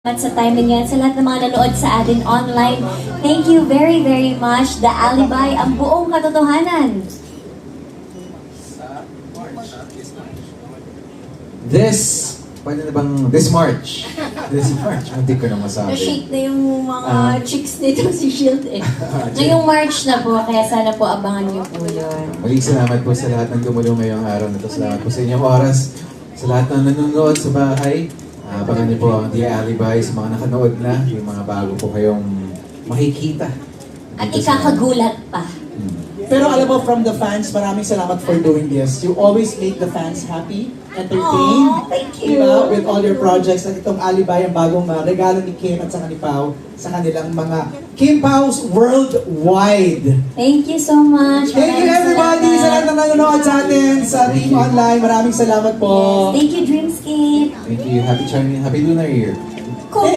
At sa time niyan, sa lahat ng mga nanood sa atin online, thank you very, very much. The Alibi, ang buong katotohanan. This March. This March, hindi ko na masabi. Na-shake na yung mga chicks nito si Shield eh. Ngayong March na po, kaya sana po abangan niyo po yun. Maling salamat po sa lahat ng gumulong ngayong araw na ito. Salamat po sa inyong oras. Sa lahat ng nanonood sa bahay. Abangan niyo po ang The Alibi sa mga nakanood na. Yung mga bago po kayong makikita. At ikakagulat pa. Pero alam mo, from the fans, maraming salamat for doing this. You always make the fans happy, entertained. Aww, thank you. Diba? With all your projects. At itong Alibi, ang bagong regalo ni Kim at saka ni Pao sa kanilang mga Kim Pao's Worldwide. Thank you so much. Thank you everybody sa lahat ng nanonood sa atin sa Team Online. Maraming salamat po. Thank you, Dreamscape. Thank you. Happy Lunar Year. Cool.